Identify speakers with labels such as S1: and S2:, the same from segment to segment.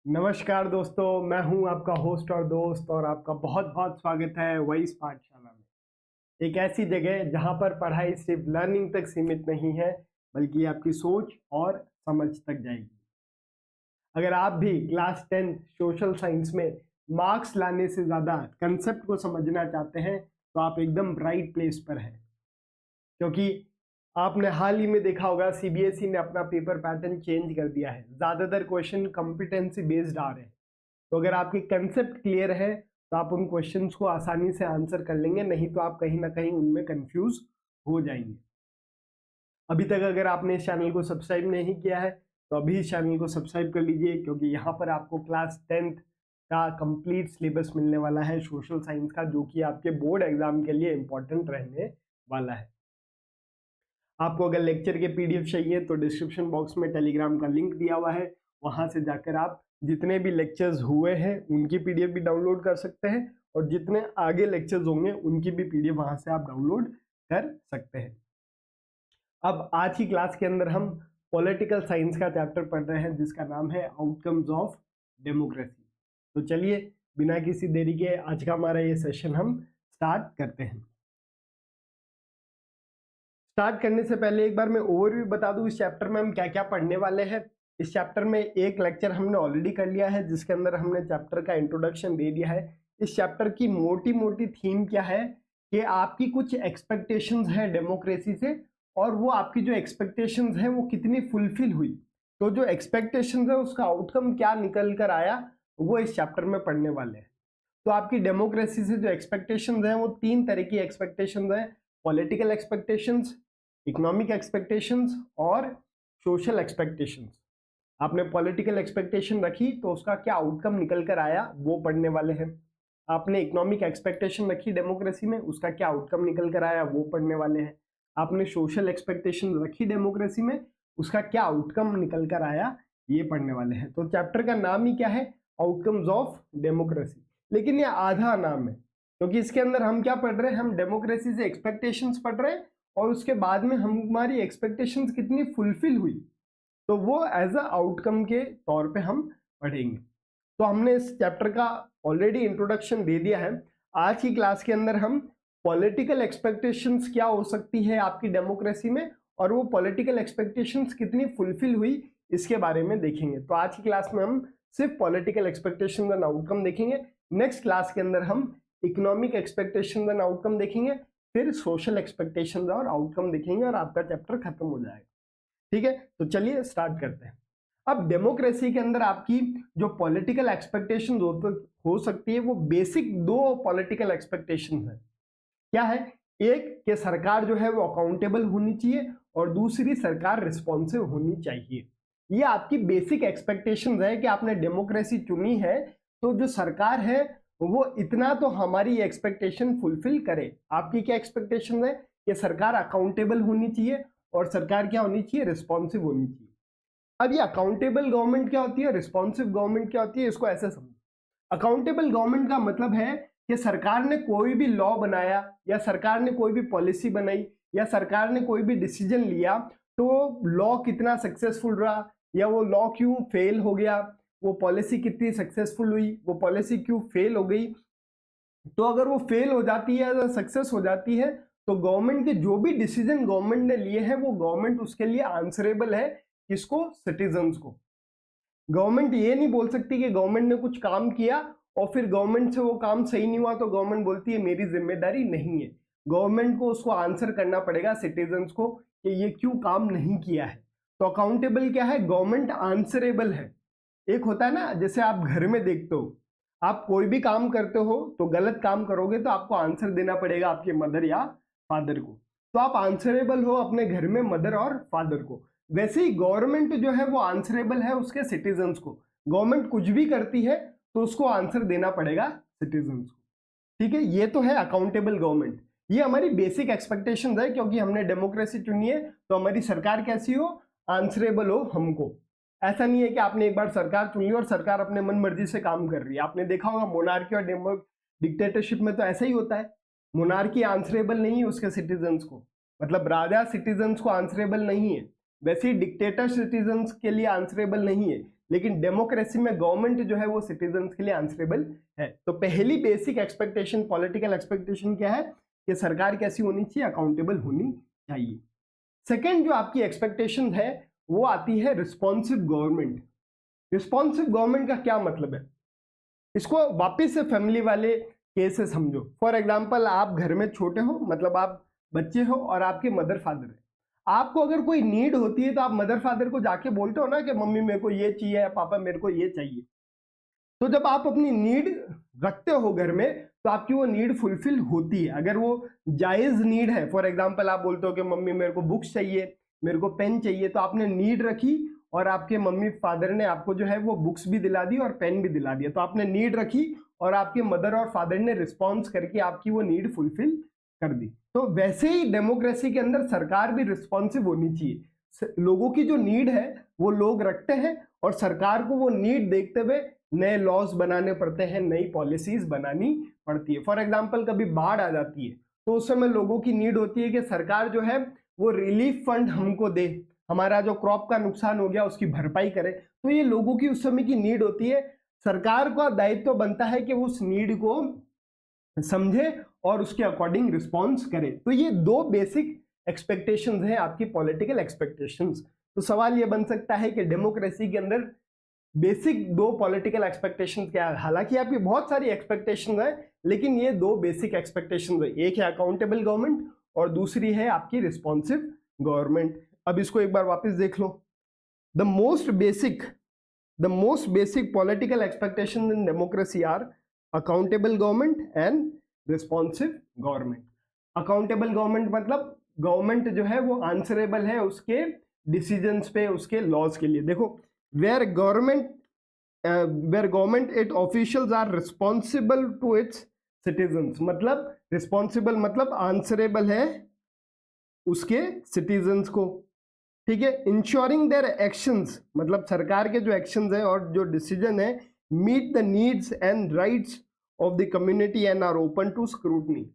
S1: नमस्कार दोस्तों, मैं हूं आपका होस्ट और दोस्त और आपका बहुत बहुत स्वागत है वॉइस पाठशाला में। एक ऐसी जगह जहां पर पढ़ाई सिर्फ लर्निंग तक सीमित नहीं है बल्कि आपकी सोच और समझ तक जाएगी। अगर आप भी क्लास 10 सोशल साइंस में मार्क्स लाने से ज़्यादा कंसेप्ट को समझना चाहते हैं तो आप एकदम राइट प्लेस पर हैं, क्योंकि आपने हाल ही में देखा होगा सीबीएसई ने अपना पेपर पैटर्न चेंज कर दिया है। ज़्यादातर क्वेश्चन कॉम्पिटेंसी बेस्ड आ रहे हैं। तो अगर आपके कंसेप्ट क्लियर है तो आप उन क्वेश्चंस को आसानी से आंसर कर लेंगे, नहीं तो आप कहीं ना कहीं उनमें कंफ्यूज हो जाएंगे। अभी तक अगर आपने इस चैनल को सब्सक्राइब नहीं किया है तो अभी इस चैनल को सब्सक्राइब कर लीजिए, क्योंकि यहाँ पर आपको क्लास 10th का कंप्लीट सिलेबस मिलने वाला है सोशल साइंस का, जो कि आपके बोर्ड एग्जाम के लिए इंपॉर्टेंट रहने वाला है। आपको अगर लेक्चर के पीडीएफ चाहिए तो डिस्क्रिप्शन बॉक्स में टेलीग्राम का लिंक दिया हुआ है, वहां से जाकर आप जितने भी लेक्चर्स हुए हैं उनकी पीडीएफ भी डाउनलोड कर सकते हैं और जितने आगे लेक्चर्स होंगे उनकी भी पीडीएफ वहां से आप डाउनलोड कर सकते हैं। अब आज की क्लास के अंदर हम पॉलिटिकल साइंस का चैप्टर पढ़ रहे हैं जिसका नाम है आउटकम्स ऑफ डेमोक्रेसी। तो चलिए बिना किसी देरी के आज का हमारा ये सेशन हम स्टार्ट करते हैं। स्टार्ट करने से पहले एक बार मैं ओवरव्यू बता दूं इस चैप्टर में हम क्या क्या पढ़ने वाले हैं। इस चैप्टर में एक लेक्चर हमने ऑलरेडी कर लिया है जिसके अंदर हमने चैप्टर का इंट्रोडक्शन दे दिया है। इस चैप्टर की मोटी मोटी थीम क्या है कि आपकी कुछ एक्सपेक्टेशंस है डेमोक्रेसी से और वो आपकी जो एक्सपेक्टेशंस है वो कितनी फुलफिल हुई, तो जो एक्सपेक्टेशंस है उसका आउटकम क्या निकल कर आया वो इस चैप्टर में पढ़ने वाले हैं। तो आपकी डेमोक्रेसी से जो एक्सपेक्टेशंस हैं वो तीन तरह की एक्सपेक्टेशंस हैं: पॉलिटिकल एक्सपेक्टेशंस, इकोनॉमिक एक्सपेक्टेशंस और सोशल एक्सपेक्टेशंस। आपने पॉलिटिकल एक्सपेक्टेशन रखी तो उसका क्या आउटकम निकल कर आया वो पढ़ने वाले हैं। आपने इकोनॉमिक एक्सपेक्टेशन रखी डेमोक्रेसी में, उसका क्या आउटकम निकल कर आया वो पढ़ने वाले हैं। आपने सोशल एक्सपेक्टेशन रखी डेमोक्रेसी में, उसका क्या आउटकम निकल कर आया ये पढ़ने वाले हैं। तो चैप्टर का नाम ही क्या है? Outcomes of democracy. लेकिन ये आधा नाम है, क्योंकि इसके अंदर हम क्या पढ़ रहे हैं? हम डेमोक्रेसी से एक्सपेक्टेशंस पढ़ रहे हैं और उसके बाद में हमारी एक्सपेक्टेशंस कितनी फुलफिल हुई तो वो एज अ आउटकम के तौर पे हम पढ़ेंगे। तो हमने इस चैप्टर का ऑलरेडी इंट्रोडक्शन दे दिया है। आज की क्लास के अंदर हम पॉलिटिकल एक्सपेक्टेशंस क्या हो सकती है आपकी डेमोक्रेसी में और वो पॉलिटिकल एक्सपेक्टेशंस कितनी फुलफिल हुई इसके बारे में देखेंगे। तो आज की क्लास में हम सिर्फ पॉलिटिकल एक्सपेक्टेशंस एंड आउटकम देखेंगे। नेक्स्ट क्लास के अंदर हम इकोनॉमिक एक्सपेक्टेशंस एंड आउटकम देखेंगे, फिर सोशल एक्सपेक्टेशंस और आउटकम देखेंगे और आपका चैप्टर खत्म हो जाएगा। ठीक है, तो चलिए स्टार्ट करते हैं। अब डेमोक्रेसी के अंदर आपकी जो पॉलिटिकल एक्सपेक्टेशन हो सकती है वो बेसिक दो पॉलिटिकल एक्सपेक्टेशन है। क्या है? एक कि सरकार जो है वो अकाउंटेबल होनी चाहिए और दूसरी सरकार रिस्पॉन्सिव होनी चाहिए। ये आपकी बेसिक एक्सपेक्टेशन है कि आपने डेमोक्रेसी चुनी है तो जो सरकार है वो इतना तो हमारी एक्सपेक्टेशन फुलफिल करे। आपकी क्या एक्सपेक्टेशन है? कि सरकार अकाउंटेबल होनी चाहिए और सरकार क्या होनी चाहिए? रिस्पॉन्सिव होनी चाहिए। अब ये अकाउंटेबल गवर्नमेंट क्या होती है, रिस्पॉन्सिव गवर्नमेंट क्या होती है, इसको ऐसे समझो। अकाउंटेबल गवर्नमेंट का मतलब है कि सरकार ने कोई भी लॉ बनाया या सरकार ने कोई भी पॉलिसी बनाई या सरकार ने कोई भी डिसीजन लिया तो लॉ कितना सक्सेसफुल रहा या वो लॉ क्यों फेल हो गया, वो पॉलिसी कितनी सक्सेसफुल हुई, वो पॉलिसी क्यों फेल हो गई। तो अगर वो फेल हो जाती है या सक्सेस हो जाती है तो गवर्नमेंट के जो भी डिसीजन गवर्नमेंट ने लिए हैं वो गवर्नमेंट उसके लिए आंसरेबल है। किसको? सिटीजन्स को। गवर्नमेंट ये नहीं बोल सकती कि गवर्नमेंट ने कुछ काम किया और फिर गवर्नमेंट से वो काम सही नहीं हुआ तो गवर्नमेंट बोलती है मेरी जिम्मेदारी नहीं है। गवर्नमेंट को उसको आंसर करना पड़ेगा सिटीजन्स को कि ये क्यों काम नहीं किया है। तो अकाउंटेबल क्या है? गवर्नमेंट आंसरेबल है। एक होता है ना, जैसे आप घर में देखते हो, आप कोई भी काम करते हो तो गलत काम करोगे तो आपको आंसर देना पड़ेगा आपके मदर या फादर को। तो आप आंसरेबल हो अपने घर में मदर और फादर को। वैसे ही गवर्नमेंट जो है वो आंसरेबल है उसके सिटीजन्स को। गवर्नमेंट कुछ भी करती है तो उसको आंसर देना पड़ेगा सिटीजन्स को। ठीक है, ये तो है अकाउंटेबल गवर्नमेंट। ये हमारी बेसिक एक्सपेक्टेशन है, क्योंकि हमने डेमोक्रेसी चुनी है तो हमारी सरकार कैसी हो? आंसरेबल हो हमको। ऐसा नहीं है कि आपने एक बार सरकार चुन ली और सरकार अपने मन मर्जी से काम कर रही है। आपने देखा होगा मोनार्की और डिक्टेटरशिप में तो ऐसा ही होता है। मोनार्की आंसरेबल नहीं है उसके सिटीजन्स को, मतलब राजा सिटीजन्स को आंसरेबल नहीं है। वैसे ही डिक्टेटर सिटीजन्स के लिए आंसरेबल नहीं है, लेकिन डेमोक्रेसी में गवर्नमेंट जो है वो सिटीजन्स के लिए आंसरेबल है। तो पहली बेसिक एक्सपेक्टेशन, पॉलिटिकल एक्सपेक्टेशन क्या है कि सरकार कैसी होनी चाहिए, अकाउंटेबल होनी चाहिए। सेकेंड जो आपकी एक्सपेक्टेशन है वो आती है रिस्पॉन्सिव गवर्नमेंट। रिस्पॉन्सिव गवर्नमेंट का क्या मतलब है, इसको वापिस से फैमिली वाले केस से समझो। फॉर एग्जाम्पल आप घर में छोटे हो, मतलब आप बच्चे हो और आपके मदर फादर है। आपको अगर कोई नीड होती है तो आप मदर फादर को जाके बोलते हो ना कि मम्मी मेरे को ये चाहिए या पापा मेरे को ये चाहिए। तो जब आप अपनी नीड रखते हो घर में तो आपकी वो नीड फुलफिल होती है, अगर वो जायज नीड है। फॉर एग्जाम्पल आप बोलते हो कि मम्मी मेरे को बुक्स चाहिए, मेरे को पेन चाहिए, तो आपने नीड रखी और आपके मम्मी फादर ने आपको जो है वो बुक्स भी दिला दी और पेन भी दिला दिया। तो आपने नीड रखी और आपके मदर और फादर ने रिस्पॉन्स करके आपकी वो नीड फुलफिल कर दी। तो वैसे ही डेमोक्रेसी के अंदर सरकार भी रिस्पॉन्सिव होनी चाहिए। लोगों की जो नीड है वो लोग रखते हैं और सरकार को वो नीड देखते हुए नए लॉज बनाने पड़ते हैं, नई पॉलिसीज बनानी पड़ती है। फॉर एग्जाम्पल कभी बाढ़ आ जाती है तो उस समय लोगों की नीड होती है कि सरकार जो है वो रिलीफ फंड हमको दे, हमारा जो क्रॉप का नुकसान हो गया उसकी भरपाई करे। तो ये लोगों की उस समय की नीड होती है। सरकार का दायित्व तो बनता है कि वो उस नीड को समझे और उसके अकॉर्डिंग रिस्पॉन्स करे। तो ये दो बेसिक एक्सपेक्टेशंस हैं आपकी पॉलिटिकल एक्सपेक्टेशंस। तो सवाल ये बन सकता है कि डेमोक्रेसी के अंदर बेसिक दो पॉलिटिकल एक्सपेक्टेशंस क्या है। हालांकि आपकी बहुत सारी एक्सपेक्टेशंस है लेकिन ये दो बेसिक एक्सपेक्टेशंस है, एक है अकाउंटेबल गवर्नमेंट और दूसरी है आपकी रिस्पॉन्सिव गवर्नमेंट। अब इसको एक बार वापस देख लो। The most basic political expectation in democracy are accountable government and responsive government. Accountable government मतलब गवर्नमेंट जो है वो आंसरेबल है उसके डिसीजंस पे, उसके लॉज के लिए। देखो where government its officials are responsible to its citizens, मतलब रिस्पॉन्सिबल मतलब आंसरेबल है उसके सिटीजन्स को, ठीक है। इंश्योरिंग देयर एक्शंस मतलब सरकार के जो एक्शंस है और जो डिसीजन है meet the needs and rights of the community and are open to scrutiny,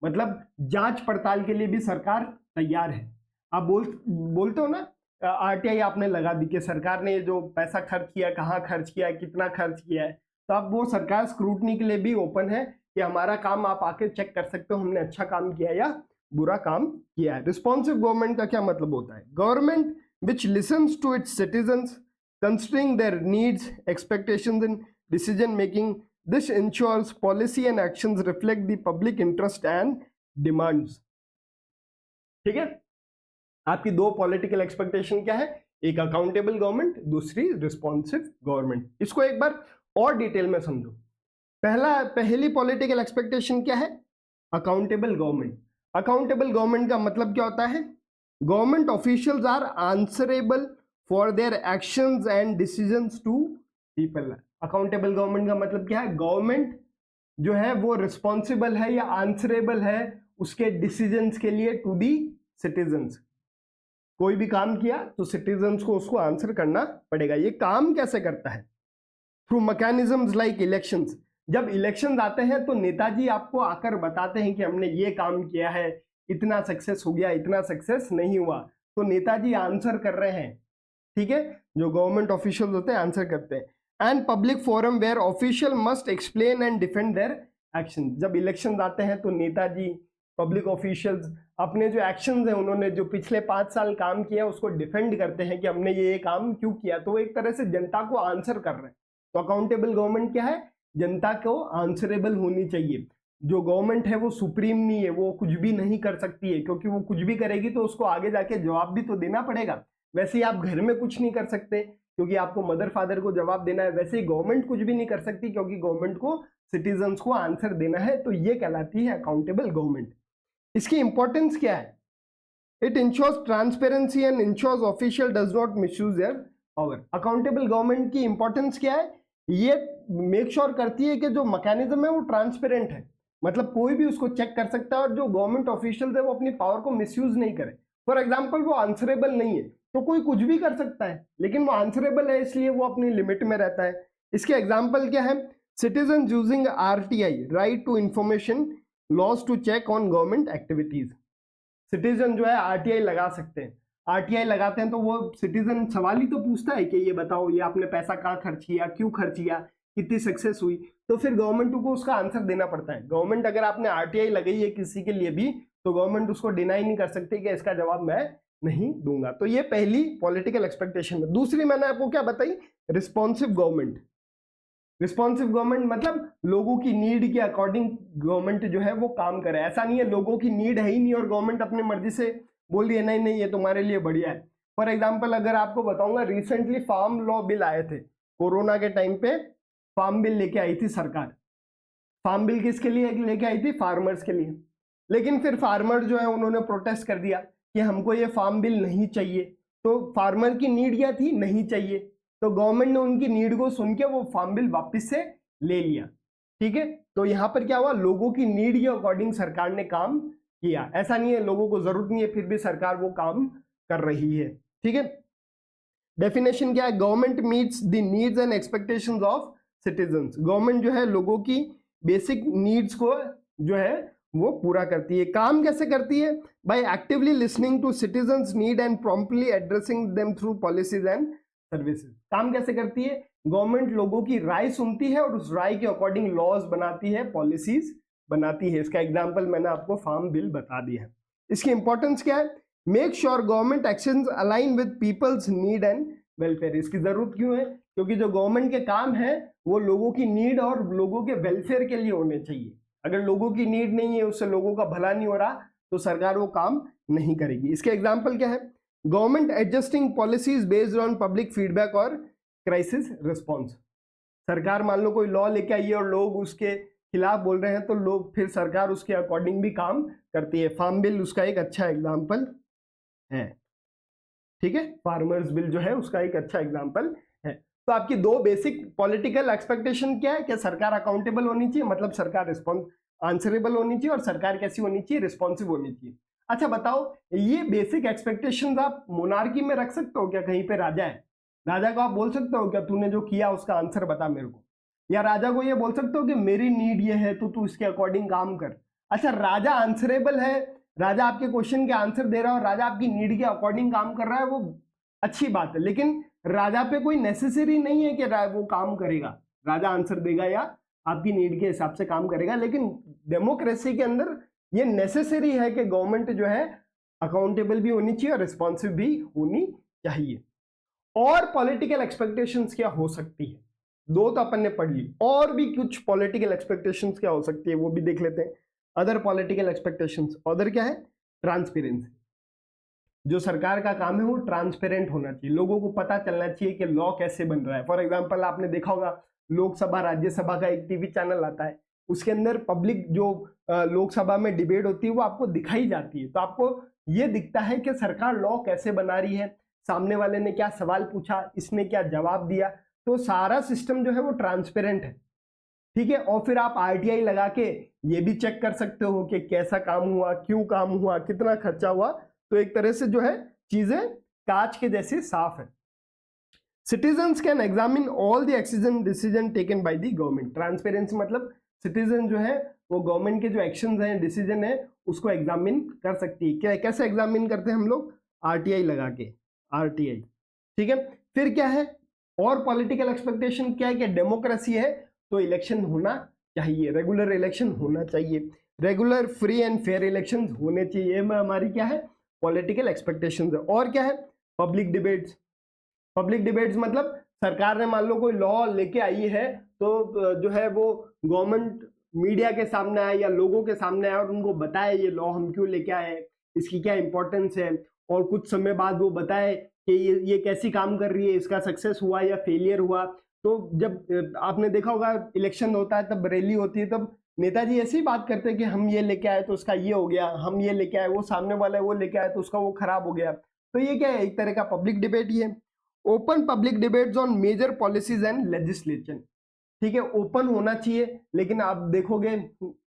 S1: मतलब जांच पड़ताल के लिए भी सरकार तैयार है। आप बोलते हो ना आरटीआई आपने लगा दी कि सरकार ने जो पैसा खर्च किया, कहाँ खर्च किया, कितना खर्च किया है, तो अब वो सरकार स्क्रूटनी के लिए भी ओपन है कि हमारा काम आप आके चेक कर सकते हो हमने अच्छा काम किया या बुरा काम किया है। रिस्पॉन्सिव गवर्नमेंट का क्या मतलब होता है, government which listens to its citizens considering their needs expectations in decision making, this ensures policy and actions reflect the public interest and demands. ठीक है, आपकी दो पॉलिटिकल एक्सपेक्टेशन क्या है, एक अकाउंटेबल गवर्नमेंट, दूसरी रिस्पॉन्सिव गवर्नमेंट। इसको एक बार और डिटेल में समझो। पहली पॉलिटिकल एक्सपेक्टेशन क्या है, अकाउंटेबल गवर्नमेंट। अकाउंटेबल गवर्नमेंट का मतलब क्या होता है, government officials are answerable for their actions and decisions to people. Accountable government का मतलब क्या है, गवर्नमेंट जो है वो रिस्पॉन्सिबल है या आंसरेबल है उसके डिसीजंस के लिए टू दी सिटीजन्स। कोई भी काम किया तो सिटीजन्स को उसको आंसर करना पड़ेगा। ये काम कैसे करता है, थ्रू मैकेनिज्म्स लाइक इलेक्शंस। जब इलेक्शंस आते हैं तो नेताजी आपको आकर बताते हैं कि हमने ये काम किया है, इतना सक्सेस हो गया, इतना सक्सेस नहीं हुआ, तो नेताजी आंसर कर रहे हैं, ठीक है। जो गवर्नमेंट ऑफिशियल्स होते हैं आंसर करते हैं। And public forum where official must explain and defend their action. जब इलेक्शंस आते हैं तो नेताजी, पब्लिक ऑफिशियल्स अपने जो एक्शंस हैं, उन्होंने जो पिछले 5 साल काम किया उसको डिफेंड करते हैं कि हमने ये काम क्यों किया। तो एक तरह से जनता को आंसर कर रहे हैं। तो अकाउंटेबल गवर्नमेंट क्या है, जनता को आंसरेबल होनी चाहिए। जो गवर्नमेंट है वो सुप्रीम नहीं है, वो कुछ भी नहीं कर सकती है, क्योंकि वो कुछ भी करेगी तो उसको आगे जाके जवाब भी तो देना पड़ेगा। वैसे ही आप घर में कुछ नहीं कर सकते क्योंकि आपको मदर फादर को जवाब देना है, वैसे ही गवर्नमेंट कुछ भी नहीं कर सकती क्योंकि गवर्नमेंट को सिटीजन्स को आंसर देना है। तो ये कहलाती है अकाउंटेबल गवर्नमेंट। इसकी इंपॉर्टेंस क्या है, it ensures transparency and ensures official does not misuse their power. Accountable government की इंपॉर्टेंस क्या है, ये मेक श्योर करती है कि जो मैकेनिज्म है वो ट्रांसपेरेंट है, मतलब कोई भी उसको चेक कर सकता है और जो गवर्नमेंट ऑफिशियल है वो अपनी पावर को मिसयूज नहीं करे। फॉर एग्जाम्पल वो आंसरेबल नहीं है तो कोई कुछ भी कर सकता है, लेकिन वो आंसरेबल है इसलिए वो अपनी लिमिट में रहता है। इसके एग्जाम्पल क्या है, citizen using RTI, right to information laws to check on government activities. Citizen जो है आरटीआई लगा सकते हैं। आरटीआई लगाते हैं तो वो सिटीजन सवाल ही तो पूछता है कि ये बताओ, ये आपने पैसा कहाँ खर्च किया, क्यों खर्च किया, कितनी सक्सेस हुई, तो फिर गवर्नमेंट को उसका आंसर देना पड़ता है। गवर्नमेंट अगर आपने आरटीआई लगाई है किसी के लिए भी तो गवर्नमेंट उसको डिनाई नहीं कर सकती कि इसका जवाब मैं नहीं दूंगा। तो ये पहली पॉलिटिकल एक्सपेक्टेशन है। दूसरी मैंने आपको क्या बताई, रिस्पॉन्सिव गवर्नमेंट। रिस्पॉन्सिव गवर्नमेंट मतलब लोगों की नीड के अकॉर्डिंग गवर्नमेंट जो है वो काम करे। ऐसा नहीं है लोगों की नीड है ही नहीं और गवर्नमेंट अपनी मर्जी से बोल रही है नहीं नहीं ये तुम्हारे लिए बढ़िया है। फॉर एग्जाम्पल अगर आपको बताऊंगा, रिसेंटली फार्म लॉ बिल आए थे, कोरोना के टाइम पे फार्म बिल लेके आई थी सरकार। फार्म बिल किसके लिए लेके आई थी, फार्मर्स के लिए। लेकिन फिर फार्मर जो है उन्होंने प्रोटेस्ट कर दिया कि हमको ये फार्म बिल नहीं चाहिए। तो फार्मर की नीड क्या थी, नहीं चाहिए, तो गवर्नमेंट ने उनकी नीड को सुन के वो फार्म बिल वापस से ले लिया। ठीक है, तो यहां पर क्या हुआ, लोगों की नीड के अकॉर्डिंग सरकार ने काम किया। ऐसा नहीं है लोगों को जरूरत नहीं है फिर भी सरकार वो काम कर रही है। ठीक है, डेफिनेशन क्या है, government meets the needs and expectations of citizens. Government जो है लोगों की बेसिक नीड्स को जो है वो पूरा करती है। काम कैसे करती है, by actively listening to citizens need and promptly addressing them through policies and services. काम कैसे करती है, गवर्नमेंट लोगों की राय सुनती है और उस राय के अकॉर्डिंग लॉज बनाती है, पॉलिसीज बनाती है। इसका एग्जांपल मैंने आपको फार्म बिल बता दिया है। इसकी इंपॉर्टेंस क्या है, make sure government actions align with people's need and welfare. इसकी जरूरत क्यों है, क्योंकि जो गवर्नमेंट के काम है वो लोगों की नीड और लोगों के वेलफेयर के लिए होने चाहिए। अगर लोगों की नीड नहीं है, उससे लोगों का भला नहीं हो रहा, तो सरकार वो काम नहीं करेगी। इसके एग्जाम्पल क्या है, government adjusting policies based on public feedback और क्राइसिस रिस्पॉन्स। सरकार मान लो कोई लॉ लेके आई है और लोग उसके खिलाफ बोल रहे हैं तो लोग फिर सरकार उसके अकॉर्डिंग भी काम करती है। फार्म बिल उसका एक अच्छा एग्जाम्पल है। ठीक है, फार्मर्स बिल जो है उसका एक अच्छा एग्जाम्पल है। तो आपकी दो बेसिक पॉलिटिकल एक्सपेक्टेशन क्या है कि सरकार अकाउंटेबल होनी चाहिए, मतलब सरकार रिस्पॉन्स आंसरेबल होनी चाहिए, और सरकार कैसी होनी चाहिए, रिस्पॉन्सिव होनी चाहिए। अच्छा बताओ, ये बेसिक एक्सपेक्टेशंस आप मोनार्की में रख सकते हो क्या, कहीं पे राजा है, राजा को आप बोल सकते हो क्या तूने जो किया उसका आंसर बता मेरे को, या राजा को ये बोल सकते हो कि मेरी नीड ये है तो तू इसके अकॉर्डिंग काम कर। अच्छा, राजा आंसरेबल है, राजा आपके क्वेश्चन के आंसर दे रहा है और राजा आपकी नीड के अकॉर्डिंग काम कर रहा है, वो अच्छी बात है, लेकिन राजा पे कोई नेसेसरी नहीं है कि वो काम करेगा, राजा आंसर देगा या आपकी नीड के हिसाब से काम करेगा। लेकिन डेमोक्रेसी के अंदर ये नेसेसरी है कि गवर्नमेंट जो है अकाउंटेबल भी होनी चाहिए और रिस्पॉन्सिव भी होनी चाहिए। और पॉलिटिकल एक्सपेक्टेशंस क्या हो सकती है, दो तो अपन ने पढ़ ली, और भी कुछ पॉलिटिकल एक्सपेक्टेशंस क्या हो सकती है वो भी देख लेते हैं। अदर पॉलिटिकल एक्सपेक्टेशंस, अदर क्या है, ट्रांसपेरेंसी। जो सरकार का काम है वो ट्रांसपेरेंट होना चाहिए, लोगों को पता चलना चाहिए कि लॉ कैसे बन रहा है। फॉर एग्जांपल आपने देखा होगा लोकसभा राज्यसभा का एक टीवी चैनल आता है, उसके अंदर पब्लिक जो लोकसभा में डिबेट होती है वो आपको दिखाई जाती है, तो आपको ये दिखता है कि सरकार लॉ कैसे बना रही है, सामने वाले ने क्या सवाल पूछा, इसने क्या जवाब दिया, तो सारा सिस्टम जो है वो ट्रांसपेरेंट है। ठीक है, और फिर आप आरटीआई लगा के ये भी चेक कर सकते हो कि कैसा काम हुआ, क्यों काम हुआ, कितना खर्चा हुआ। तो एक तरह से जो है चीजें कांच के जैसे साफ है। Citizens can examine all the action decision taken by the government. Transparency मतलब सिटीजन जो है वो गवर्नमेंट के जो एक्शंस हैं, डिसीजन है, उसको एग्जामिन कर सकती है। क्या कैसे एग्जामिन करते हैं हम लोग, आरटीआई लगा के, आरटीआई। ठीक है, फिर क्या है, और पॉलिटिकल एक्सपेक्टेशन क्या है कि डेमोक्रेसी है तो इलेक्शन होना चाहिए, रेगुलर इलेक्शन होना चाहिए, regular free and fair election होने चाहिए, हमारी क्या है पॉलिटिकल एक्सपेक्टेशंस है। और क्या है, पब्लिक डिबेट्स। पब्लिक डिबेट्स मतलब सरकार ने मान लो कोई लॉ लेके आई है तो जो है वो गवर्नमेंट मीडिया के सामने आए या लोगों के सामने आए और उनको बताए ये लॉ हम क्यों लेके आए हैं, इसकी क्या इंपॉर्टेंस है, और कुछ समय बाद वो बताए कि ये कैसी काम कर रही है, इसका सक्सेस हुआ या फेलियर हुआ। तो जब आपने देखा होगा इलेक्शन होता है तब रैली होती है, तब नेताजी ऐसी ही बात करते हैं कि हम ये लेके आए तो उसका ये हो गया, हम ये लेके आए, वो सामने वाला वो लेके आए तो उसका वो खराब हो गया। तो ये क्या है, एक तरह का पब्लिक डिबेट ही है। Open public debates on major policies and legislation. ठीक है, ओपन होना चाहिए, लेकिन आप देखोगे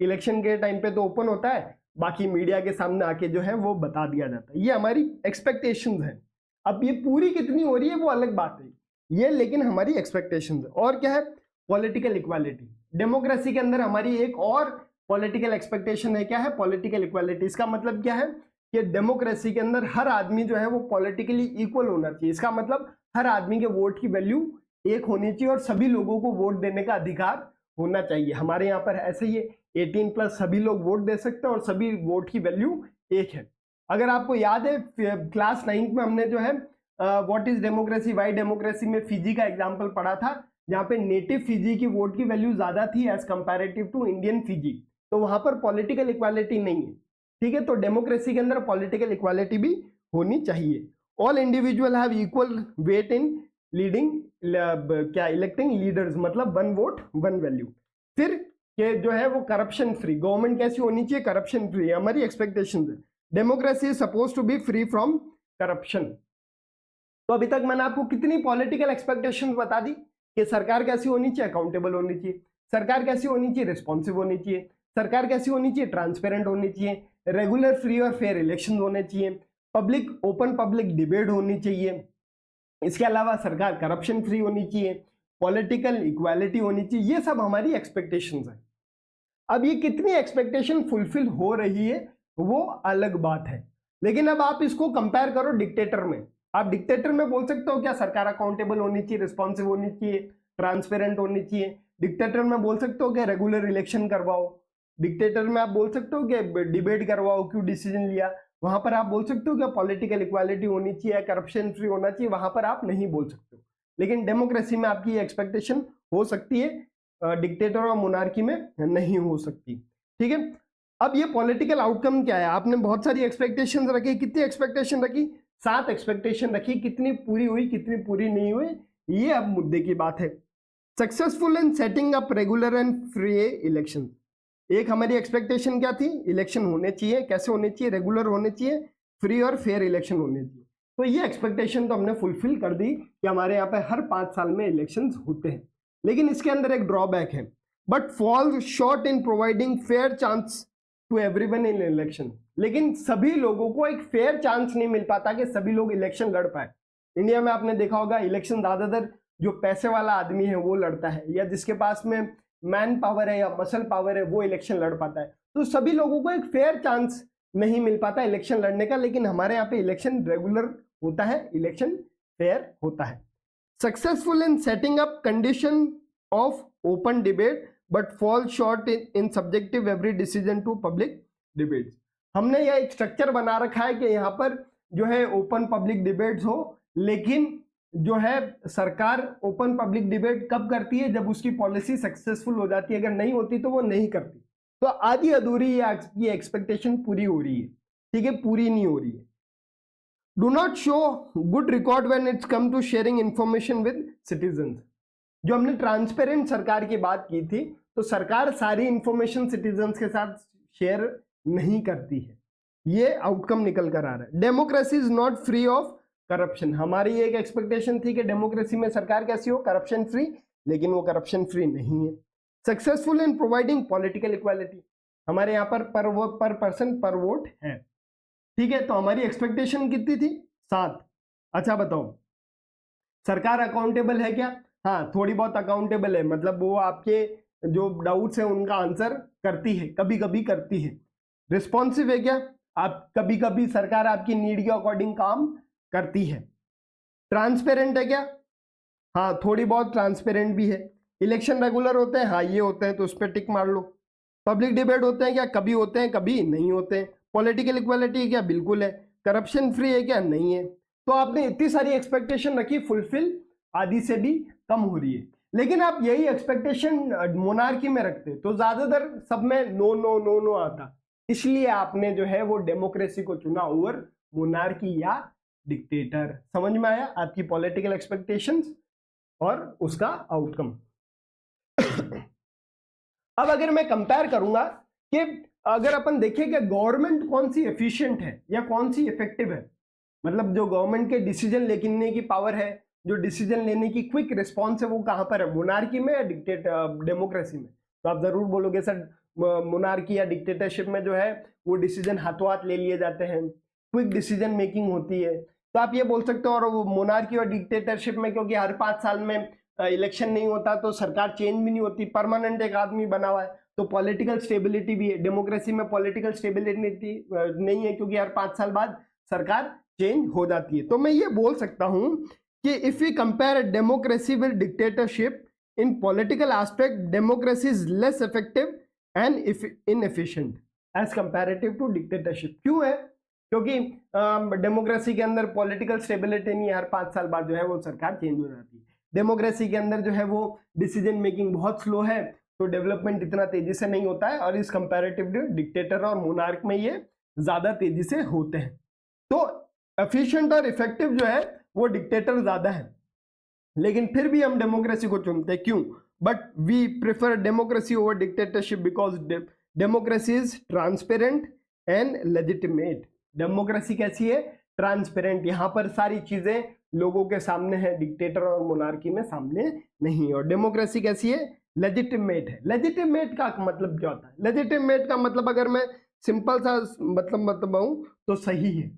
S1: इलेक्शन के टाइम पे तो ओपन होता है, बाकी मीडिया के सामने आके जो है वो बता दिया जाता है। ये हमारी एक्सपेक्टेशंस है। अब ये पूरी कितनी हो रही है वो अलग बात है, ये लेकिन हमारी एक्सपेक्टेशंस है। और क्या है, पॉलिटिकल इक्वालिटी। डेमोक्रेसी के अंदर हमारी एक और पॉलिटिकल एक्सपेक्टेशन है, क्या है, पॉलिटिकल इक्वालिटी। इसका मतलब क्या है कि डेमोक्रेसी के अंदर हर आदमी जो है वो पॉलिटिकली इक्वल होना चाहिए। इसका मतलब हर आदमी के वोट की वैल्यू एक होनी चाहिए और सभी लोगों को वोट देने का अधिकार होना चाहिए। हमारे यहाँ पर ऐसे ही 18+ सभी लोग वोट दे सकते हैं और सभी वोट की वैल्यू एक है। अगर आपको याद है क्लास 9th में हमने जो है what is democracy why democracy में फिजी का एग्जाम्पल पढ़ा था, जहाँ पे नेटिव फिजी की वोट की वैल्यू ज्यादा थी as comparative to Indian Fiji. तो वहां पर पॉलिटिकल इक्वालिटी नहीं है, ठीक है। तो डेमोक्रेसी के अंदर पॉलिटिकल इक्वालिटी भी होनी चाहिए। All individual have equal weight in leading क्या इलेक्टिंग लीडर्स, मतलब 1 वोट 1 वैल्यू। फिर के जो है वो करप्शन फ्री गवर्नमेंट कैसी होनी चाहिए, करप्शन फ्री, हमारी एक्सपेक्टेशन है। Democracy is suppose to be free from corruption. तो अभी तक मैंने आपको कितनी पॉलिटिकल एक्सपेक्टेशंस बता दी कि सरकार कैसी होनी चाहिए, अकाउंटेबल होनी चाहिए, सरकार कैसी होनी चाहिए, रिस्पॉन्सिव होनी चाहिए, सरकार कैसी होनी चाहिए, ट्रांसपेरेंट होनी चाहिए, रेगुलर फ्री और फेयर इलेक्शन होने चाहिए, पब्लिक ओपन पब्लिक डिबेट होनी चाहिए, इसके अलावा सरकार करप्शन फ्री होनी चाहिए, पॉलिटिकल इक्वालिटी होनी चाहिए। ये सब हमारी एक्सपेक्टेशंस है। अब ये कितनी एक्सपेक्टेशन फुलफिल हो रही है वो अलग बात है, लेकिन अब आप इसको कंपेयर करो डिक्टेटर में। आप डिक्टेटर में बोल सकते हो क्या सरकार अकाउंटेबल होनी चाहिए, रिस्पॉन्सिव होनी चाहिए, ट्रांसपेरेंट होनी चाहिए। डिक्टेटर में बोल सकते हो क्या रेगुलर इलेक्शन करवाओ। डिक्टेटर में आप बोल सकते हो कि डिबेट करवाओ, क्यों डिसीजन लिया। वहां पर आप बोल सकते हो कि पॉलिटिकल इक्वालिटी होनी चाहिए, करप्शन फ्री होना चाहिए, वहां पर आप नहीं बोल सकते हो। लेकिन डेमोक्रेसी में आपकी एक्सपेक्टेशन हो सकती है, डिक्टेटर और मोनार्की में नहीं हो सकती, ठीक है। अब ये पॉलिटिकल आउटकम क्या है, आपने बहुत सारी एक्सपेक्टेशंस रखी। कितनी एक्सपेक्टेशन रखी, 7 एक्सपेक्टेशन रखी। कितनी पूरी हुई, कितनी पूरी नहीं हुई, ये अब मुद्दे की बात है। Successful in setting up regular and free election, एक हमारी एक्सपेक्टेशन क्या थी, इलेक्शन होने चाहिए, कैसे होने चाहिए, रेगुलर होने चाहिए, फ्री और फेयर इलेक्शन होने चाहिए। तो ये एक्सपेक्टेशन तो हमने फुलफिल कर दी कि हमारे यहाँ पे हर 5 साल में इलेक्शंस होते हैं। लेकिन इसके अंदर एक ड्रॉबैक है, but fall short in providing fair chance to everyone in election. लेकिन सभी लोगों को एक फेयर चांस नहीं मिल पाता कि सभी लोग इलेक्शन लड़ पाए। इंडिया में आपने देखा होगा इलेक्शन ज्यादातर जो पैसे वाला आदमी है वो लड़ता है, या जिसके पास में मैन पावर है या मसल पावर है वो इलेक्शन लड़ पाता है। तो सभी लोगों को एक फेयर चांस नहीं मिल पाता इलेक्शन लड़ने का। लेकिन हमारे यहाँ पे इलेक्शन रेगुलर होता है, इलेक्शन फेयर होता है। Successful in setting up condition of open debate but fall short in subjective every decision to public debate. हमने यह एक स्ट्रक्चर बना रखा है कि यहाँ पर जो है ओपन पब्लिक डिबेट्स हो, लेकिन जो है सरकार ओपन पब्लिक डिबेट कब करती है, जब उसकी पॉलिसी सक्सेसफुल हो जाती है। अगर नहीं होती तो वो नहीं करती। तो आधी अधूरी ये एक्सपेक्टेशन पूरी हो रही है, ठीक है, पूरी नहीं हो रही है। Do not show good record when it's come to sharing information with citizens. जो हमने ट्रांसपेरेंट सरकार की बात की थी, तो सरकार सारी इंफॉर्मेशन सिटीजन्स के साथ शेयर नहीं करती है, ये आउटकम निकल कर आ रहा है। Democracy is not free of corruption, हमारी एक एक्सपेक्टेशन थी कि डेमोक्रेसी में सरकार कैसी हो, करप्शन फ्री, लेकिन वो करप्शन फ्री नहीं है। Successful in providing political equality, हमारे यहाँ पर पर्सन पर वोट है, ठीक है। तो हमारी एक्सपेक्टेशन कितनी थी, 7। अच्छा बताओ सरकार अकाउंटेबल है क्या, हाँ थोड़ी बहुत अकाउंटेबल है, मतलब वो आपके जो डाउट्स है उनका आंसर करती है, कभी कभी करती है। रिस्पॉन्सिव है क्या, आप कभी कभी सरकार आपकी नीड के अकॉर्डिंग काम करती है। ट्रांसपेरेंट है क्या, हाँ थोड़ी बहुत ट्रांसपेरेंट भी है। इलेक्शन रेगुलर होते हैं, हाँ ये होते हैं, तो उस पर टिक मार लो। पब्लिक डिबेट होते हैं क्या, कभी होते हैं कभी नहीं होते हैं। पॉलिटिकल इक्वालिटी है क्या, बिल्कुल है। करप्शन फ्री है क्या, नहीं है। तो आपने इतनी सारी एक्सपेक्टेशन रखी, फुलफिल आधी से भी कम हो रही है। लेकिन आप यही एक्सपेक्टेशन मोनार्की में रखते तो ज्यादातर सब में नो नो नो नो आता, इसलिए आपने जो है वो डेमोक्रेसी को चुना ओवर मोनार्की या डिक्टेटर। समझ में आया आपकी पॉलिटिकल एक्सपेक्टेशंस और उसका आउटकम। अब अगर मैं कंपेयर करूंगा कि अगर अपन देखें कि गवर्नमेंट कौन सी एफिशिएंट है या कौन सी इफेक्टिव है, मतलब जो गवर्नमेंट के डिसीजन लेने की पावर है, जो डिसीजन लेने की क्विक रिस्पॉन्स है, वो कहां पर है, मोनार्की में या डेमोक्रेसी में। तो आप जरूर बोलोगे सर मोनार्की या डिक्टेटरशिप में जो है वो डिसीजन हाथों हाथ ले लिए जाते हैं, क्विक डिसीजन मेकिंग होती है। तो आप ये बोल सकते हो, और वो मोनार्की और डिक्टेटरशिप में क्योंकि हर 5 साल में इलेक्शन नहीं होता तो सरकार चेंज भी नहीं होती, परमानेंट एक आदमी बना हुआ है, तो पॉलिटिकल स्टेबिलिटी भी है। डेमोक्रेसी में पॉलिटिकल स्टेबिलिटी नहीं है, क्योंकि हर 5 साल बाद सरकार चेंज हो जाती है। तो मैं ये बोल सकता हूं कि if we compare democracy with dictatorship in political aspect, democracy is less effective and inefficient as comparative to dictatorship. क्यों है? क्योंकि डेमोक्रेसी के अंदर पॉलिटिकल स्टेबिलिटी नहीं है, हर 5 साल बाद जो है वो सरकार चेंज हो जाती है। डेमोक्रेसी के अंदर जो है वो डिसीजन मेकिंग बहुत स्लो है, तो डेवलपमेंट इतना तेजी से नहीं होता है, और इस कंपैरेटिवली डिक्टेटर और मोनार्क में ये ज्यादा तेजी से होते हैं। तो एफिशिएंट और इफेक्टिव जो है वो डिक्टेटर ज्यादा है, लेकिन फिर भी हम डेमोक्रेसी को चुनते हैं। क्यों? But we prefer democracy over dictatorship because democracy is transparent and legitimate. Democracy कैसी है? ट्रांसपेरेंट, यहाँ पर सारी चीजें लोगों के सामने है, डिक्टेटर और मोनार्की में सामने नहीं। और डेमोक्रेसी कैसी है? लेजिटिमेट है। लेजिटिमेट का मतलब क्या होता है? लेजिटिमेट का मतलब अगर मैं सिंपल सा मतलब बताऊं तो सही है।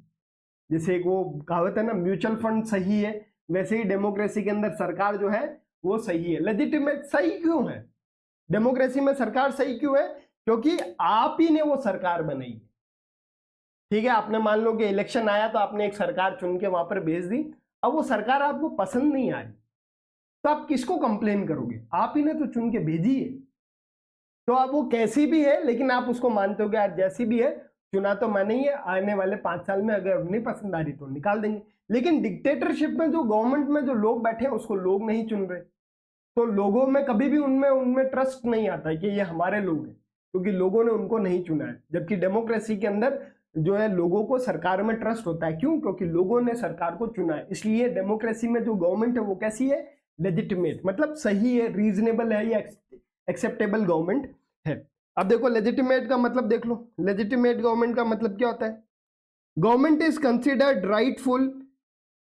S1: जैसे एक वो कहावत है ना, म्यूचुअल फंड सही है, वैसे ही डेमोक्रेसी के अंदर सरकार जो है वो सही है। लेजिटिमेट सही क्यों है? डेमोक्रेसी में सरकार सही क्यों है? क्योंकि आप ही ने वो सरकार बनाई है। ठीक है, आपने मान लो कि इलेक्शन आया तो आपने एक सरकार चुन के वहां पर भेज दी, अब वो सरकार आपको पसंद नहीं आ रही, तो आप किसको कंप्लेन करोगे? आप ही ने तो चुन के भेजी है। तो अब वो कैसी भी है, लेकिन आप उसको मानते हो कि यार जैसी भी है, चुना तो मैंने ही है, आने वाले 5 साल में अगर नहीं पसंद आ रही तो निकाल देंगे। लेकिन डिक्टेटरशिप में जो गवर्नमेंट में जो लोग बैठे हैं उसको लोग नहीं चुन रहे, तो लोगों में कभी भी उनमें ट्रस्ट नहीं आता है कि ये हमारे लोग हैं, क्योंकि लोगों ने उनको नहीं चुना है। जबकि डेमोक्रेसी के अंदर जो है लोगों को सरकार में ट्रस्ट होता है। क्यों? क्योंकि लोगों ने सरकार को चुना है। इसलिए डेमोक्रेसी में जो गवर्नमेंट है वो कैसी है? लेजिटिमेट, मतलब सही है, रीजनेबल है, या एक्सेप्टेबल गवर्नमेंट है। अब देखो लेजिटिमेट का मतलब देख लो। लेजिटिमेट गवर्नमेंट का मतलब क्या होता है? Government is considered rightful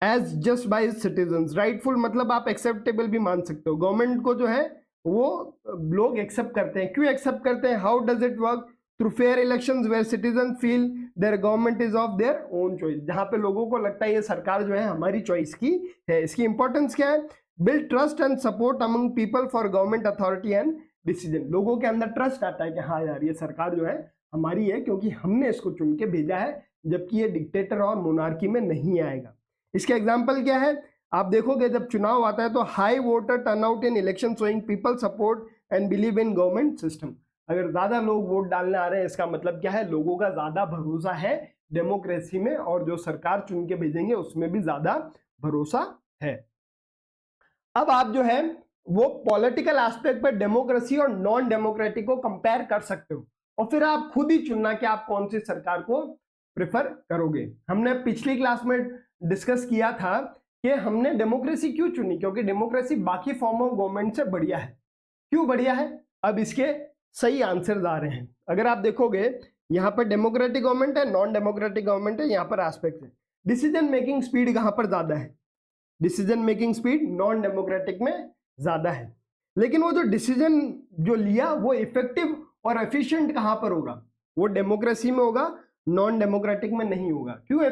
S1: as just by citizens. Rightful मतलब आप एक्सेप्टेबल भी मान सकते हो। गवर्नमेंट को जो है वो लोग एक्सेप्ट करते हैं। क्यों एक्सेप्ट करते हैं? How does it work? Through fair elections where citizen feel their government is of their own choice. जहां पे लोगों को लगता है ये सरकार जो है हमारी चॉइस की है। इसकी इंपॉर्टेंस क्या है? Build trust and support among people for government authority and decision. लोगों के अंदर ट्रस्ट आता है कि हाँ यार ये सरकार जो है हमारी है, क्योंकि हमने इसको चुन के भेजा है, जबकि ये डिक्टेटर और मोनार्की में नहीं आएगा। इसके एग्जाम्पल क्या है? आप देखोगे जब चुनाव आता है तो high voter turnout in election showing people support and believe in government system. अगर ज्यादा लोग वोट डालने आ रहे हैं, इसका मतलब क्या है? लोगों का ज्यादा भरोसा है डेमोक्रेसी में, और जो सरकार चुन के भेजेंगे उसमें भी ज्यादा भरोसा है। अब आप जो है वो पॉलिटिकल एस्पेक्ट पर डेमोक्रेसी और नॉन डेमोक्रेटिक को कंपेयर कर सकते हो, और फिर आप खुद ही चुनना कि आप कौन सी सरकार को प्रेफर करोगे। हमने पिछली क्लास में डिस्कस किया था कि हमने डेमोक्रेसी क्यों चुनी, क्योंकि डेमोक्रेसी बाकी फॉर्म ऑफ गवर्नमेंट से बढ़िया है। क्यों बढ़िया है? अब इसके सही आंसर आ रहे हैं। अगर आप देखोगे यहाँ पर डेमोक्रेटिक गवर्नमेंट है, नॉन डेमोक्रेटिक गवर्नमेंट है, यहाँ पर एस्पेक्ट है। डिसीजन मेकिंग स्पीड कहाँ पर ज्यादा है? Decision making speed non democratic में ज्यादा है। लेकिन वो जो डिसीजन जो लिया वो इफेक्टिव और एफिशिएंट कहां पर होगा? वो डेमोक्रेसी में होगा, नॉन डेमोक्रेटिक में नहीं होगा। क्यों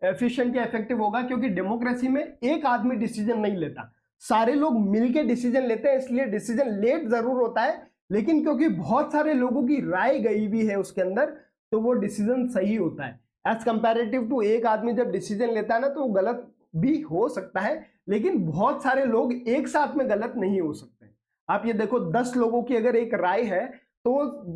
S1: एफिशिएंट या इफेक्टिव होगा? क्योंकि डेमोक्रेसी में एक आदमी डिसीजन नहीं लेता, सारे लोग मिलकर डिसीजन लेते हैं, इसलिए डिसीजन लेट जरूर होता है, लेकिन क्योंकि बहुत सारे लोगों की राय गई हुई है उसके अंदर, तो वो डिसीजन सही होता है। एज कंपैरेटिव टू एक आदमी जब डिसीजन लेता है ना, तो वो गलत भी हो सकता है, लेकिन बहुत सारे लोग एक साथ में गलत नहीं हो सकते। आप ये देखो 10 लोगों की अगर एक राय है तो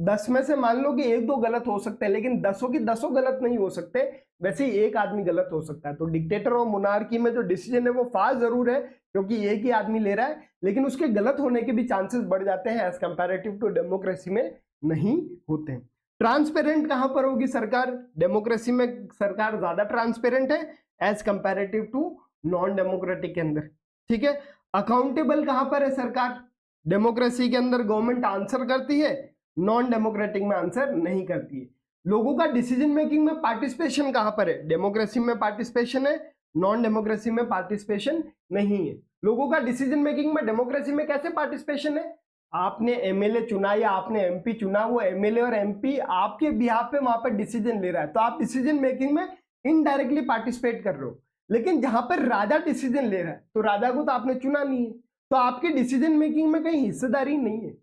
S1: 10 में से मान लो कि 1-2 गलत हो सकते हैं, लेकिन 10 की 10 गलत नहीं हो सकते। वैसे ही एक आदमी गलत हो सकता है। तो डिक्टेटर और मोनार्की में जो डिसीजन है वो फास्ट जरूर है, क्योंकि एक ही आदमी ले रहा है, लेकिन उसके गलत होने के भी चांसेस बढ़ जाते हैं, एज कंपैरेटिव टू डेमोक्रेसी में नहीं होते हैं। ट्रांसपेरेंट कहां पर होगी सरकार? डेमोक्रेसी में सरकार ज्यादा ट्रांसपेरेंट है as comparative to non democratic के अंदर। ठीक है। अकाउंटेबल कहां पर है सरकार? डेमोक्रेसी के अंदर गवर्नमेंट आंसर करती है, नॉन डेमोक्रेटिक में आंसर नहीं करती है। लोगों का डिसीजन मेकिंग में पार्टिसिपेशन कहां पर है? डेमोक्रेसी में पार्टिसिपेशन है, नॉन डेमोक्रेसी में पार्टिसिपेशन नहीं है। लोगों का डिसीजन मेकिंग में डेमोक्रेसी में कैसे पार्टिसिपेशन है? आपने एमएलए चुना या आपने एमपी चुना, वो एमएलए और एमपी आपके बिहाफ पे वहां पर डिसीजन ले रहा है, तो आप डिसीजन मेकिंग में इनडायरेक्टली पार्टिसिपेट कर रहे हो। लेकिन जहां पर राजा डिसीजन ले रहा है, तो राजा को तो आपने चुना नहीं है, तो आपके डिसीजन मेकिंग में कहीं हिस्सेदारी नहीं है।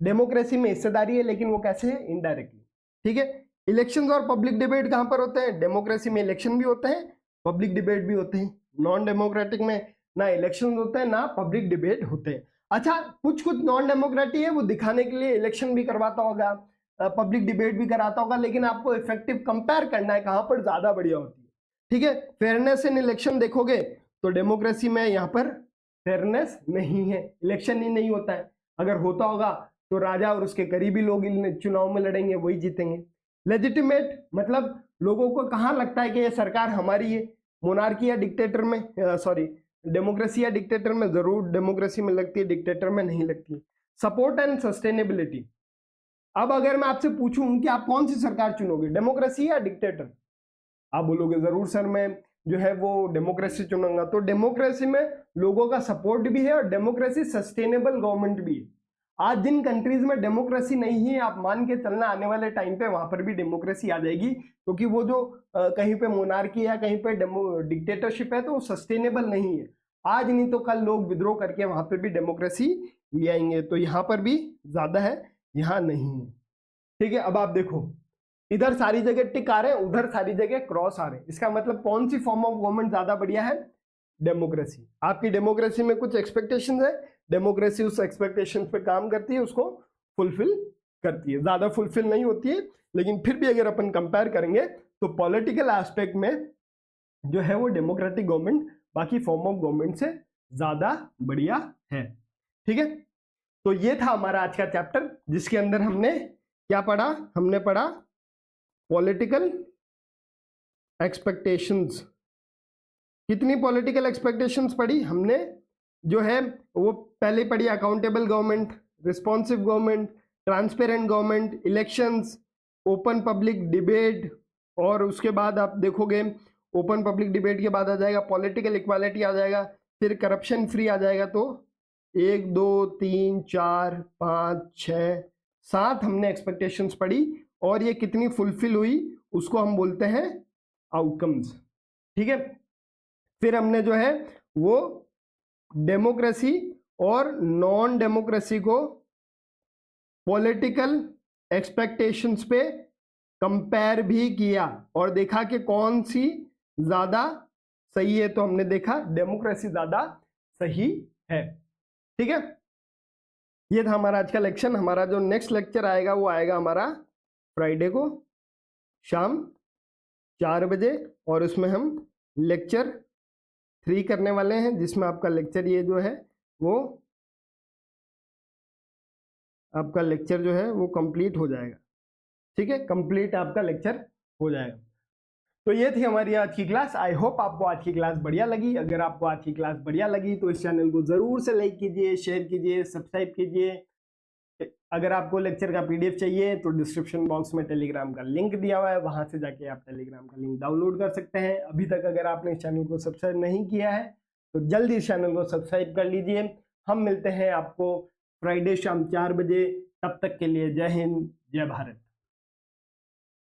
S1: डेमोक्रेसी में हिस्सेदारी है, लेकिन वो कैसे है, इनडायरेक्टली। ठीक है, इलेक्शंस और पब्लिक डिबेट कहां पर होते हैं, डेमोक्रेसी में इलेक्शन भी होते हैं, पब्लिक डिबेट भी होते हैं। नॉन डेमोक्रेटिक में ना इलेक्शन होते हैं ना पब्लिक डिबेट होते हैं। अच्छा, कुछ कुछ नॉन डेमोक्रेटिक है, वो दिखाने के लिए इलेक्शन भी करवाता होगा, पब्लिक डिबेट भी कराता होगा, लेकिन आपको इफेक्टिव कंपेयर करना है कहां पर ज्यादा बढ़िया होती है। ठीक है, फेयरनेस इन इलेक्शन देखोगे तो डेमोक्रेसी में यहाँ पर फेयरनेस नहीं है, इलेक्शन ही नहीं होता है। अगर होता होगा तो राजा और उसके करीबी लोग चुनाव में लड़ेंगे, वही जीतेंगे। लेजिटिमेट मतलब लोगों को कहाँ लगता है कि ये सरकार हमारी है, मोनार्की या डिक्टेटर में, सॉरी डेमोक्रेसी या डिक्टेटर में, जरूर डेमोक्रेसी में लगती है, डिक्टेटर में नहीं लगती। सपोर्ट एंड सस्टेनेबिलिटी, अब अगर मैं आपसे पूछूं कि आप कौन सी सरकार चुनोगे, डेमोक्रेसी या डिक्टेटर, आप बोलोगे जरूर सर मैं जो है वो डेमोक्रेसी चुनूंगा। तो डेमोक्रेसी में लोगों का सपोर्ट भी है और डेमोक्रेसी सस्टेनेबल गवर्नमेंट भी है। आज जिन कंट्रीज में डेमोक्रेसी नहीं है, आप मान के चलना आने वाले टाइम पे वहां पर भी डेमोक्रेसी आ जाएगी, क्योंकि वो जो कहीं पे मोनार्की या कहीं पे डिक्टेटरशिप है तो वो सस्टेनेबल नहीं है। आज नहीं तो कल लोग विद्रोह करके वहां पे भी डेमोक्रेसी ले आएंगे। तो यहाँ पर भी ज्यादा है, यहाँ नहीं है। ठीक है, अब आप देखो इधर सारी जगह टिक आ रहे हैं, उधर सारी जगह क्रॉस आ रहे हैं। इसका मतलब कौन सी फॉर्म ऑफ गवर्नमेंट ज्यादा बढ़िया है, डेमोक्रेसी। आपकी डेमोक्रेसी में कुछ एक्सपेक्टेशंस है, डेमोक्रेसी उस एक्सपेक्टेशन पे काम करती है, उसको फुलफिल करती है। ज्यादा फुलफिल नहीं होती है, लेकिन फिर भी अगर अपन कंपेयर करेंगे तो पॉलिटिकल एस्पेक्ट में जो है वो डेमोक्रेटिक गवर्नमेंट बाकी फॉर्म ऑफ गवर्नमेंट से ज्यादा बढ़िया है। ठीक है, तो ये था हमारा आज का चैप्टर, जिसके अंदर हमने क्या पढ़ा, हमने पढ़ा पॉलिटिकल एक्सपेक्टेशंस। कितनी पॉलिटिकल एक्सपेक्टेशंस पढ़ी हमने, जो है वो पहले पढ़ी, accountable government, responsive government, transparent government, elections, open public debate, और उसके बाद आप देखोगे ओपन पब्लिक डिबेट के बाद आ जाएगा पॉलिटिकल इक्वालिटी आ जाएगा, फिर करप्शन फ्री आ जाएगा। तो 1 2 3 4 5 6 7 हमने एक्सपेक्टेशंस पढ़ी, और ये कितनी फुलफिल हुई उसको हम बोलते हैं आउटकम्स। ठीक है, फिर हमने जो है वो डेमोक्रेसी और नॉन डेमोक्रेसी को पॉलिटिकल एक्सपेक्टेशंस पे कंपेयर भी किया और देखा कि कौन सी ज्यादा सही है। तो हमने देखा डेमोक्रेसी ज्यादा सही है। ठीक है, ये था हमारा आज का लेक्चर। हमारा जो नेक्स्ट लेक्चर आएगा वो आएगा हमारा फ्राइडे को शाम 4 बजे, और उसमें हम लेक्चर 3 करने वाले हैं, जिसमें आपका लेक्चर ये जो है वो आपका लेक्चर जो है वो कंप्लीट हो जाएगा। ठीक है, कंप्लीट आपका लेक्चर हो जाएगा। तो ये थी हमारी आज की क्लास। आई होप आपको आज की क्लास बढ़िया लगी। अगर आपको आज की क्लास बढ़िया लगी तो इस चैनल को जरूर से लाइक कीजिए, शेयर कीजिए, सब्सक्राइब कीजिए। अगर आपको लेक्चर का पीडीएफ चाहिए तो डिस्क्रिप्शन बॉक्स में टेलीग्राम का लिंक दिया हुआ है, वहां से जाके आप टेलीग्राम का लिंक डाउनलोड कर सकते हैं। अभी तक अगर आपने इस चैनल को सब्सक्राइब नहीं किया है तो जल्दी इस चैनल को सब्सक्राइब कर लीजिए। हम मिलते हैं आपको फ्राइडे शाम 4 बजे। तब तक के लिए जय हिंद, जय भारत।